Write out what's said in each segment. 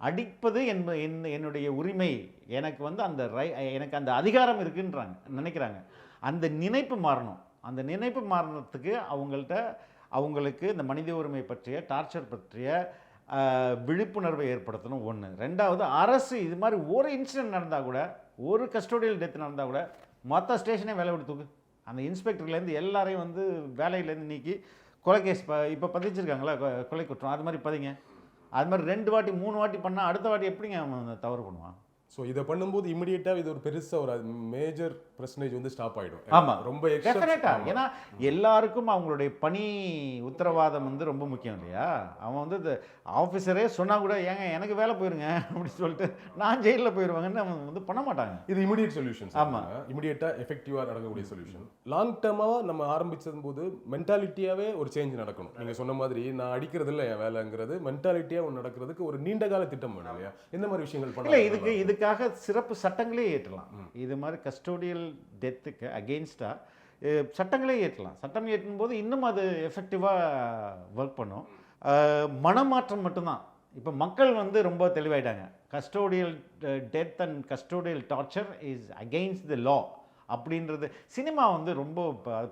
அடிப்பது என்னுடைய உரிமை, எனக்கு வந்து அந்த எனக்கு அந்த அதிகாரம் இருக்குன்றாங்க, நினைக்கிறாங்க. அந்த நினைப்பு மாறணும். அந்த நினைப்பு மாறினத்துக்கு அவங்களுக்கு இந்த மனித உரிமை பற்றிய, டார்ச்சர் பற்றிய விழிப்புணர்வை ஏற்படுத்தணும் ஒன்று. ரெண்டாவது, அரசு இது மாதிரி ஒரு இன்சிடென்ட் நடந்தால் கூட, ஒரு கஸ்டோடியல் டெத் நடந்தால் கூட மொத்த ஸ்டேஷனே வேலை விட்டு தூக்கு. அந்த இன்ஸ்பெக்டர்லேருந்து எல்லாரையும் வந்து வேலையிலேருந்து நீக்கி கொலை கேஸ் இப்போ பதிச்சிருக்காங்களா, கொலை குற்றம், அது மாதிரி பதிங்க. அது மாதிரி 2 வாட்டி 3 வாட்டி பண்ணால் அடுத்த வாட்டி எப்படிங்க அவன் தவறு பண்ணுவான்? ஸோ இதை பண்ணும்போது இமிடியேட்டாக இது ஒரு பெருசாக ஒரு மேஜர் பர்சன்டேஜ் வந்து ஸ்டாப் ஆகிடும். ஆமாம், ரொம்ப டெஃபினட்டாக. ஏன்னா எல்லாருக்கும் அவங்களுடைய பணி உத்தரவாதம் வந்து ரொம்ப முக்கியம் இல்லையா? அவன் வந்து இந்த ஆஃபீஸரே சொன்னால் கூட ஏங்க எனக்கு வேலை போயிருங்க அப்படின்னு சொல்லிட்டு நான் ஜெயிலில் போயிடுவாங்கன்னு அவன் வந்து பண்ண மாட்டாங்க. இது இமிடியேட் சொல்யூஷன். ஆமாம், இமிடியேட்டாக எஃபெக்டிவாக நடக்கக்கூடிய சொல்யூஷன். லாங் டேர்மாக நம்ம ஆரம்பிச்சது போது மென்டாலிட்டியாகவே ஒரு சேஞ்ச் நடக்கணும். நீங்கள் சொன்ன மாதிரி நான் அடிக்கிறது இல்லை என் வேலைங்கிறது மென்டாலிட்டியாக ஒன்று நடக்கிறதுக்கு ஒரு நீண்ட கால திட்டம் வேணும் இல்லையா? எந்த மாதிரி விஷயங்கள் பண்ணலாம்? இல்லை, இதுக்காக சிறப்பு சட்டங்களே ஏற்றலாம். இது மாதிரி கஸ்டோடியல் டெத்துக்கு அகெயின்ஸ்டாக சட்டங்களே ஏற்றலாம். சட்டம் ஏற்றும் போது இன்னும் அது எஃபெக்டிவாக ஒர்க் பண்ணும். மனமாற்றம் மட்டும்தான். இப்போ மக்கள் வந்து ரொம்ப தெளிவாயிட்டாங்க. Custodial death and custodial torture is against the law அப்படின்றது. சினிமா வந்து ரொம்ப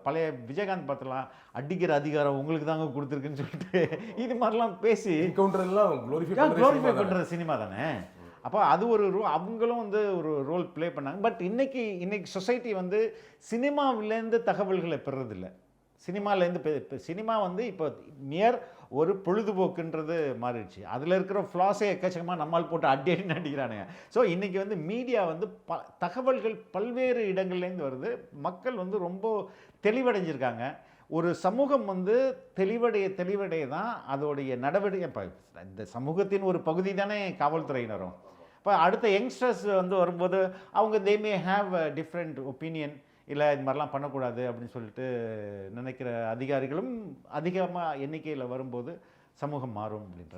பழைய விஜயகாந்த் படத்தெல்லாம் அடிக்கிற அதிகாரம் உங்களுக்கு தாங்க கொடுத்துருக்குன்னு சொல்லிட்டு இது மாதிரிலாம் பேசி க்ளோரிஃபை பண்ணுற சினிமா தானே. அப்போ அது ஒரு அவங்களும் வந்து ஒரு ரோல் ப்ளே பண்ணாங்க. பட் இன்னைக்கு சொசைட்டி வந்து சினிமாவிலேருந்து தகவல்களை பெறதில்லை. சினிமா வந்து இப்போ ஒரு பொழுதுபோக்குன்றது மாறிடுச்சு. அதில் இருக்கிற ஃப்ளாஸே எக்கச்சக்கமாக நம்மால் போட்டு அடின்னு அடிக்கிறானுங்க. ஸோ இன்றைக்கி வந்து மீடியா வந்து தகவல்கள் பல்வேறு இடங்கள்லேருந்து வருது. மக்கள் வந்து ரொம்ப தெளிவடைஞ்சிருக்காங்க. ஒரு சமூகம் வந்து தெளிவடைய தான் அதோடைய நடவடிக்கை. இப்போ இந்த சமூகத்தின் ஒரு பகுதி தானே காவல்துறையினரும். இப்போ அடுத்த யங்ஸ்டர்ஸ் வந்து வரும்போது அவங்க they may have a different opinion. இல்லை இது மாதிரிலாம் பண்ணக்கூடாது அப்படின்னு சொல்லிட்டு நினைக்கிற அதிகாரிகளும் அதிகமாக எண்ணிக்கையில் வரும்போது சமூகம் மாறும் அப்படின்ற